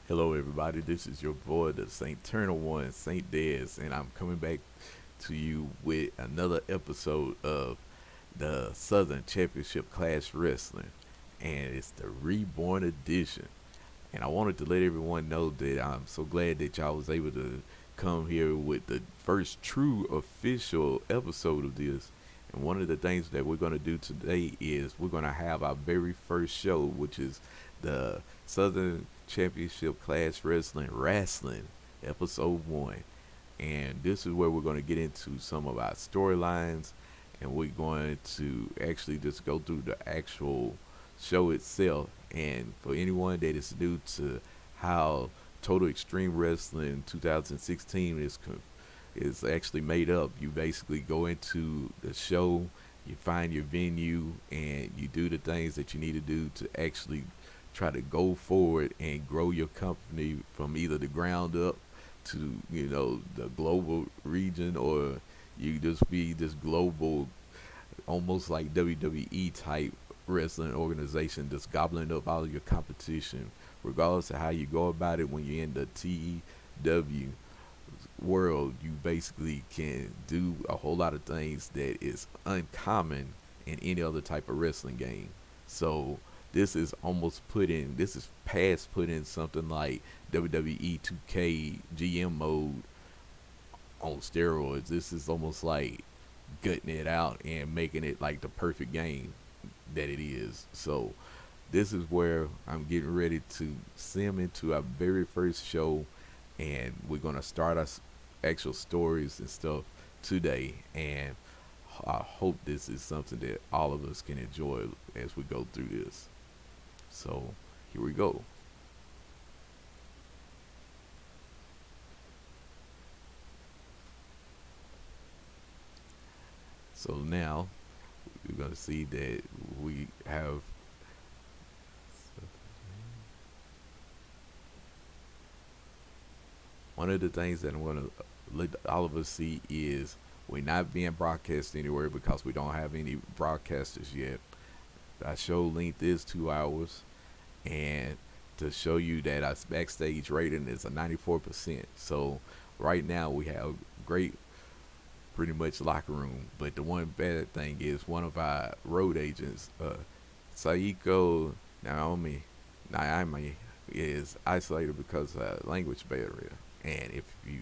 Hello, everybody. This is your boy, the Saint Eternal One, Saint Dez, and I'm coming back to you with another episode of the Southern Championship Clash Wrestling, and it's the Reborn edition. And I wanted to let everyone know that I'm so glad that y'all was able to come here with the first true official episode of this. And one of the things that we're going to do today is we're going to have our very first show, which is the Southern Championship Class Wrestling episode 1. And this is where we're going to get into some of our storylines, and we're going to actually just go through the actual show itself. And for anyone that is new to how Total Extreme Wrestling 2016 is actually made up, you basically go into the show, you find your venue, and you do the things that you need to do to actually try to go forward and grow your company from either the ground up to the global region, or you just be this global, almost like WWE type wrestling organization, just gobbling up all of your competition, regardless of how you go about it. When you're in the TEW world, you basically can do a whole lot of things that is uncommon in any other type of wrestling game. So this is past put in something like WWE 2K GM mode on steroids. This is almost like gutting it out and making it like the perfect game that it is. So this is where I'm getting ready to sim into our very first show, and we're gonna start our actual stories and stuff today. And I hope this is something that all of us can enjoy as we go through this. So here we go. So now we're gonna see that we have one of the things that I'm gonna let all of us see is we're not being broadcast anywhere because we don't have any broadcasters yet. Our show length is 2 hours, and to show you that our backstage rating is a 94%. So right now we have great, pretty much locker room. But the one bad thing is one of our road agents, Saiko Naomi, is isolated because of language barrier. And if you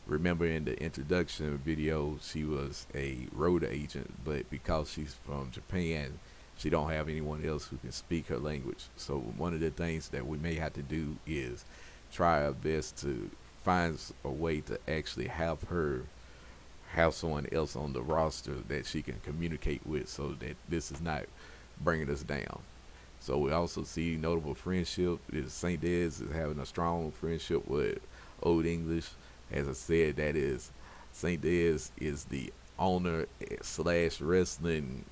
remember in the introduction video, she was a road agent, but because she's from Japan, she don't have anyone else who can speak her language. So one of the things that we may have to do is try our best to find a way to actually have someone else on the roster that she can communicate with, so that this is not bringing us down. So we also see notable friendship. Is Saint Dez is having a strong friendship with Old English. As I said, that is Saint Dez is the owner slash wrestling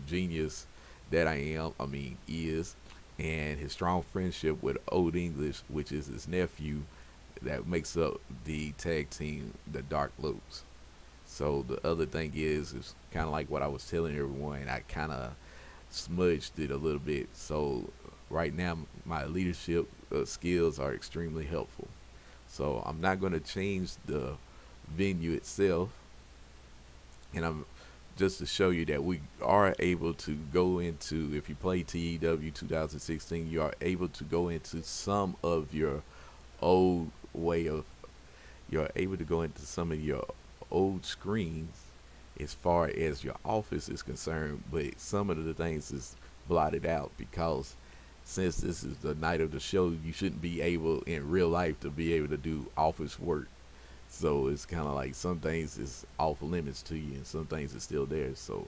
genius that I am. I mean, is, and his strong friendship with Old English, which is his nephew, that makes up the tag team, the Dark Loops. So the other thing is kind of like what I was telling everyone. I kind of smudged it a little bit. So right now, my leadership skills are extremely helpful. So I'm not going to change the venue itself, and I'm just to show you that we are able to go into, if you play TEW 2016, you are able to go into some of your old way of, you're able to go into some of your old screens as far as your office is concerned, but some of the things is blotted out because since this is the night of the show, you shouldn't be able in real life to be able to do office work. So it's kind of like some things is off limits to you, and some things are still there. So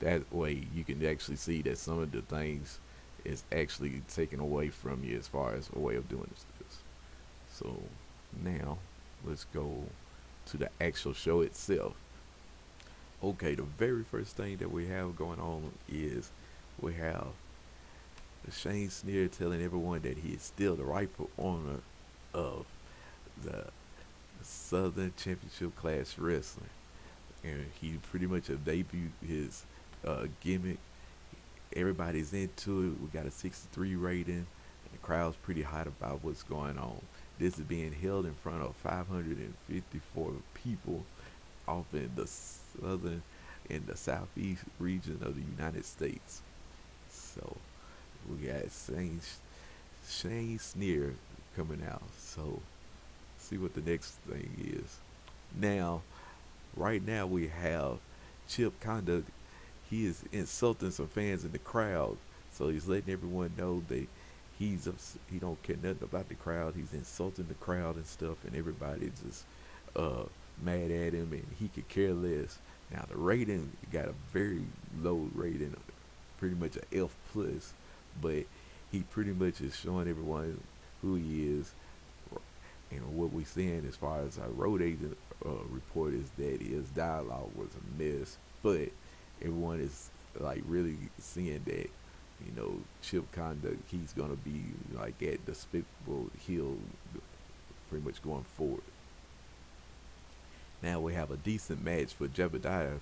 that way you can actually see that some of the things is actually taken away from you as far as a way of doing this. So now let's go to the actual show itself. Okay, the very first thing that we have going on is we have Shane Sneer telling everyone that he is still the rightful owner of the Southern Championship Class Wrestling, and he pretty much have debuted his gimmick. Everybody's into it. We got a 63 rating, The crowd's pretty hot about what's going on. This is being held in front of 554 people off in the southern in the southeast region of the United States. So we got Shane Sneer coming out. So see what the next thing is. Now, right now we have Chip Conduct. He is insulting some fans in the crowd. So he's letting everyone know that he don't care nothing about the crowd. He's insulting the crowd and stuff, and everybody just uh mad at him, and he could care less. Now the rating got a very low rating, pretty much a F plus, but he pretty much is showing everyone who he is. And what we're seeing as far as our road agent report is that his dialogue was a mess, but everyone is like really seeing that Chip Conduct, he's gonna be like at Despicable Hill pretty much going forward. Now we have a decent match for Jebediah,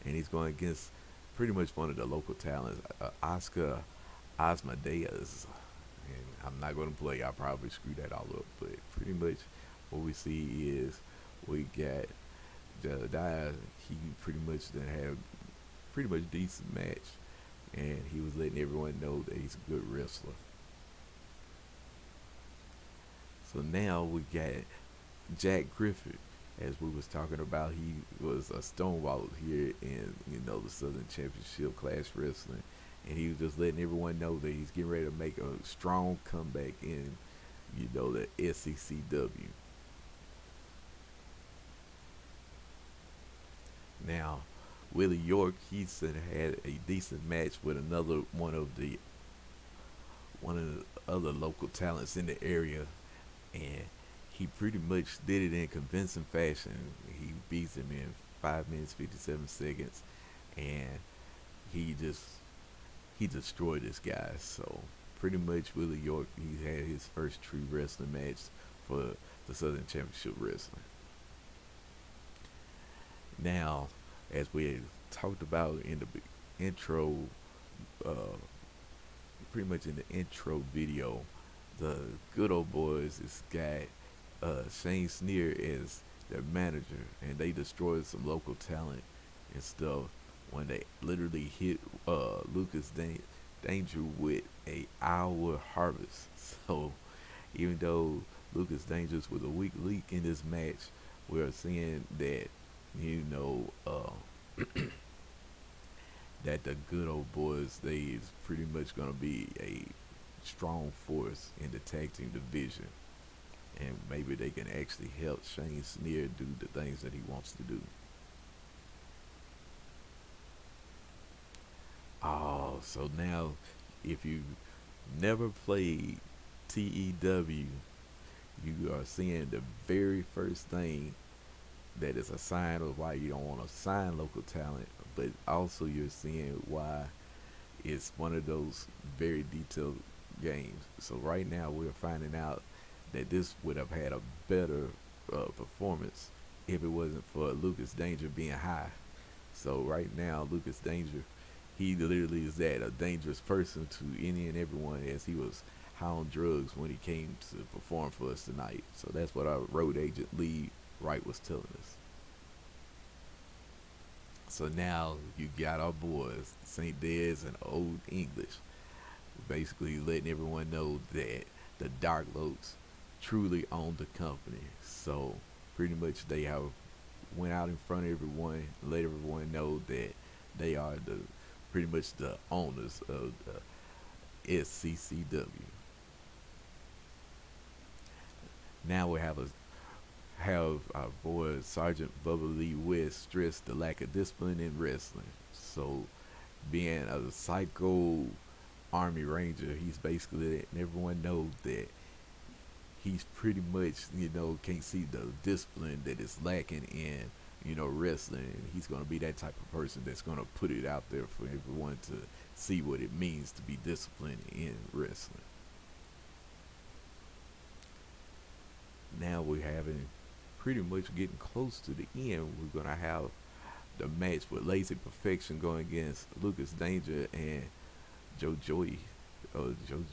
and he's going against pretty much one of the local talents, Oscar Asmodeus. And I'm not going to play. I probably screwed that all up, but pretty much what we see is we got Jebediah. He pretty much then had pretty much decent match, and he was letting everyone know that he's a good wrestler. So now we got Jack Griffith, as we was talking about. He was a stonewall here in the Southern Championship Class Wrestling, and he was just letting everyone know that he's getting ready to make a strong comeback in the SCCW. Now Willie York, he's had a decent match with another one of the other local talents in the area, and he pretty much did it in convincing fashion. He beats him in 5 minutes 57 seconds, and he just he destroyed this guy. So pretty much Willie York, he had his first true wrestling match for the Southern Championship Wrestling. Now, as we had talked about in the intro, uh, pretty much in the intro video, the good old boys is got Shane Sneer as their manager, and they destroyed some local talent and stuff when they literally hit Danger with a hour harvest. So even though Lucas Dangerous was a weak link in this match, we're seeing that you know that the good old boys, they is pretty much gonna be a strong force in the tag team division, and maybe they can actually help Shane Sneer do the things that he wants to do. Oh, so now if you never played TEW, you are seeing the very first thing that is a sign of why you don't want to sign local talent, but also you're seeing why it's one of those very detailed games. So right now we're finding out that this would have had a better performance if it wasn't for Lucas Danger being high. So right now Lucas Danger, he literally is that a dangerous person to any and everyone, as he was high on drugs when he came to perform for us tonight. So that's what our road agent Lee Wright was telling us. So now you got our boys, St. Dez and Old English, basically letting everyone know that the Dark Locs truly own the company. So pretty much they have went out in front of everyone, let everyone know that they are the pretty much the owners of the SCCW. Now we have our boy Sergeant Bubba Lee West stress the lack of discipline in wrestling. So being a psycho Army Ranger, he's basically letting everyone know that he's pretty much, can't see the discipline that is lacking in, wrestling. He's going to be that type of person that's going to put it out there for everyone to see what it means to be disciplined in wrestling. Now we're having pretty much getting close to the end. We're going to have the match with Lazy Perfection going against Lucas Danger and Joe Joey,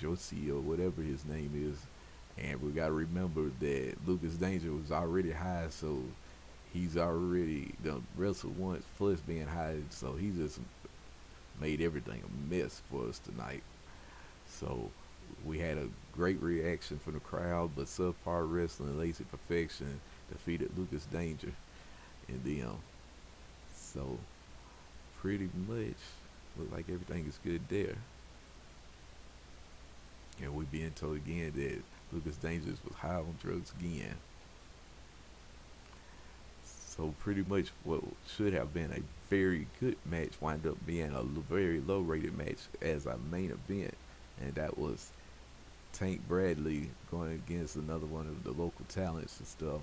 Josie or whatever his name is. And we got to remember that Lucas Danger was already high, so he's already done wrestled once, plus being high, so he just made everything a mess for us tonight. So we had a great reaction from the crowd, but subpar wrestling, lazy perfection defeated Lucas Danger in the so pretty much look like everything is good there. And we being told again that Lucas Dangerous was high on drugs again. So pretty much what should have been a very good match wound up being a very low rated match as our main event, and that was Tank Bradley going against another one of the local talents and stuff.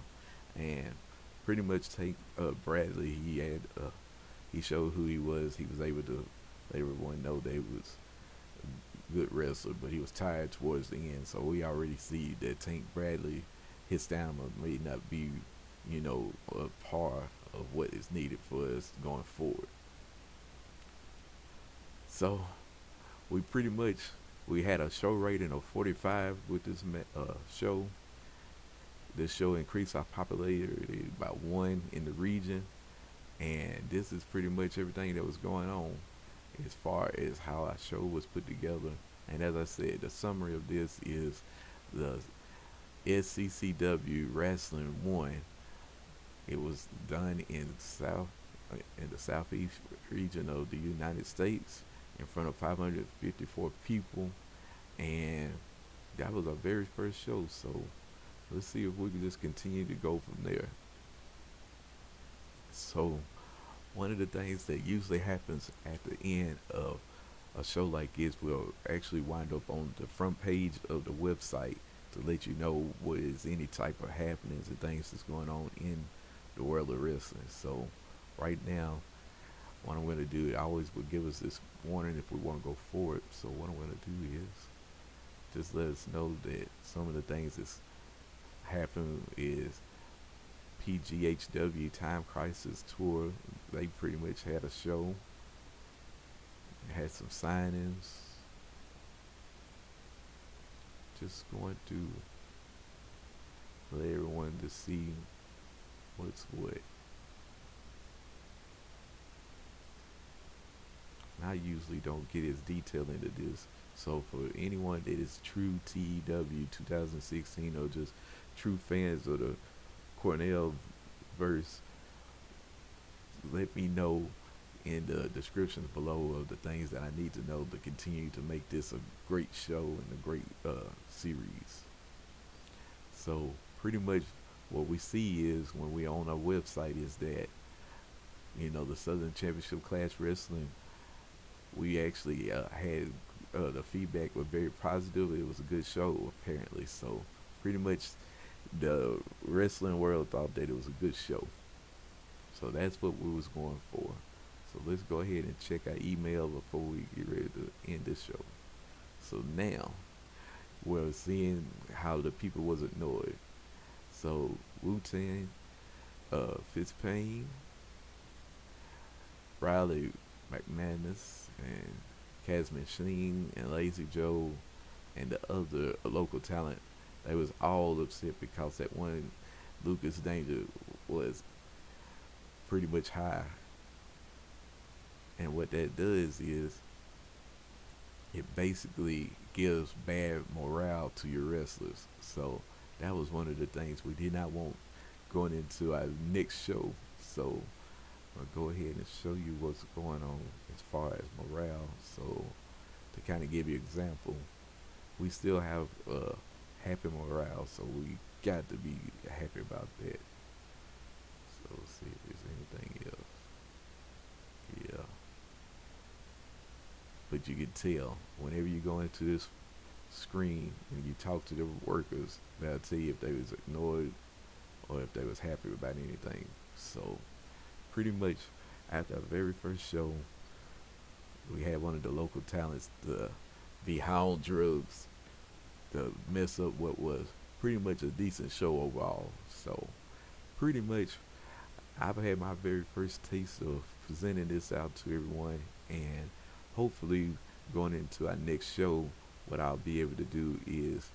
And pretty much Tank Bradley, he showed who he was. He was able to let everyone know that he was a good wrestler, but he was tired towards the end. So we already see that Tank Bradley, his stamina may not be, a par of what is needed for us going forward. So we had a show rating of 45 with this show. This show increased our popularity by one in the region, and this is pretty much everything that was going on as far as how our show was put together. And as I said, the summary of this is the SCCW Wrestling 1. It was done in the southeast region of the United States in front of 554 people, and that was our very first show. So let's see if we can just continue to go from there. So one of the things that usually happens at the end of a show like this will actually wind up on the front page of the website to let you know what is any type of happenings and things that's going on in the world of wrestling. So right now, what I'm going to do, it always will give us this warning if we want to go forward. So what I'm going to do is just let us know that some of the things that's happened is PGHW Time Crisis Tour. They pretty much had a show, had some signings. Just going to let everyone to see what's what. I usually don't get as detailed into this. So for anyone that is true TEW 2016 or just true fans of the Cornell verse, let me know in the descriptions below of the things that I need to know to continue to make this a great show and a great series. So pretty much what we see is when we on our website is that, the Southern Championship Class Wrestling, we actually had the feedback was very positive. It was a good show apparently. So pretty much the wrestling world thought that it was a good show. So that's what we was going for. So let's go ahead and check our email before we get ready to end this show. So now we're seeing how the people was ignored. So Wu-Tang, Fitzpain, Riley McManus, and Casman Sheen, and Lazy Joe, and the other local talent, they was all upset because that one Lucas Danger was pretty much high. And what that does is it basically gives bad morale to your wrestlers. So that was one of the things we did not want going into our next show. So I'll go ahead and show you what's going on as far as morale. So to kind of give you an example, we still have happy morale, so we got to be happy about that. So let's see if there's anything else. Yeah. But you can tell whenever you go into this screen and you talk to the workers, they'll tell you if they was ignored or if they was happy about anything. So pretty much after our very first show, we had one of the local talents to be high on drugs to mess up what was pretty much a decent show overall. So pretty much I've had my very first taste of presenting this out to everyone, and hopefully going into our next show what I'll be able to do is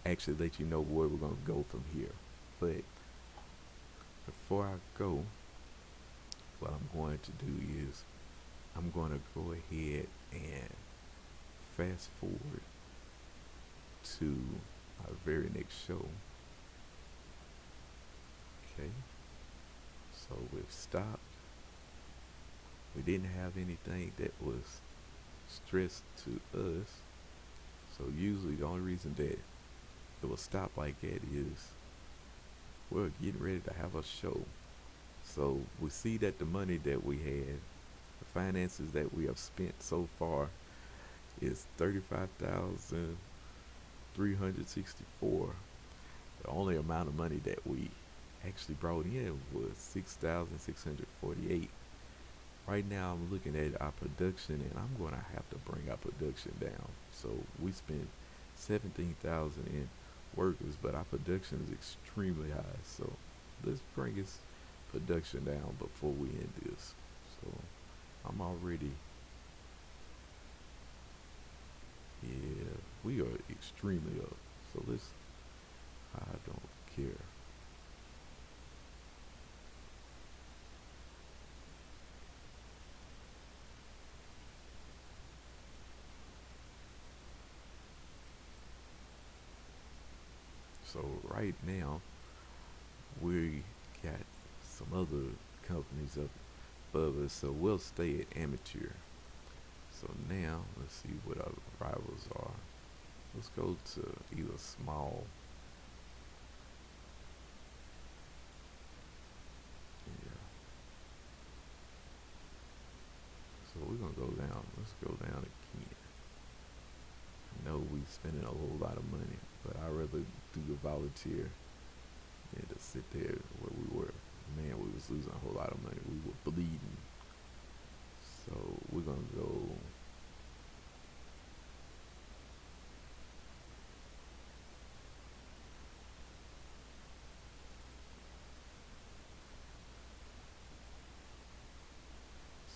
actually let you know where we're going to go from here. But before I go, what I'm going to do is I'm going to go ahead and fast forward to our very next show. Okay, so we've stopped. We didn't have anything that was stressed to us. So usually the only reason that it will stop like that is we're getting ready to have a show. So we see that the money that we had, the finances that we have spent so far, is 35,364. The only amount of money that we actually brought in was 6,648. Right now, I'm looking at our production, and I'm going to have to bring our production down. So we spent 17,000 in workers, but our production is extremely high. So let's bring his production down before we end this. So I'm already, yeah, we are extremely up. So let's, I don't care. So right now, we got some other companies up above us, so we'll stay at amateur. So now, let's see what our rivals are. Let's go to either small. Yeah. So we're gonna go down. Let's go down again. I know we spending a whole lot of money, but I rather do the volunteer than to sit there where we were. Man, we was losing a whole lot of money. We were bleeding. So we're gonna go.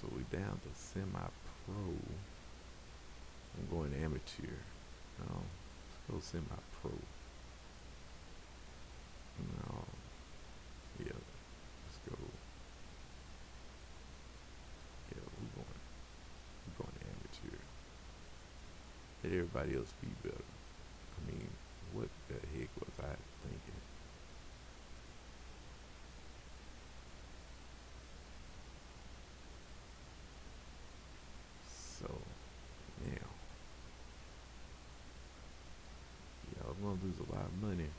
So we down to semi-pro. I'm going amateur. No, let's go semi-pro. No, yeah, let's go. Yeah, we're going amateur. Let everybody else be better. I mean, what the heck was I thinking? So now, yeah, I'm gonna lose a lot of money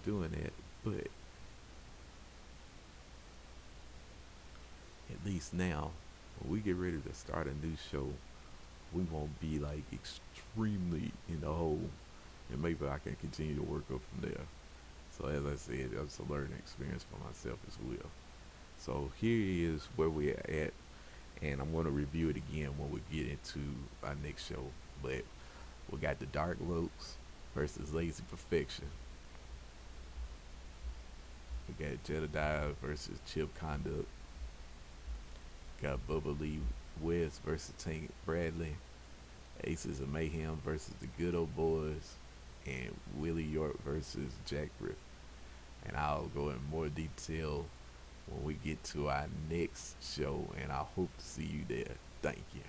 doing that, but at least now, when we get ready to start a new show, we won't be like extremely in the hole, and maybe I can continue to work up from there. So as I said, that's a learning experience for myself as well. So here is where we're at, and I'm going to review it again when we get into our next show. But we got the Dark Lopes versus Lazy Perfection. We got Jedediah versus Chip Conduct. Got Bubba Lee West versus Tank Bradley. Aces of Mayhem versus the Good Old Boys. And Willie York versus Jack Griffin. And I'll go in more detail when we get to our next show, and I hope to see you there. Thank you.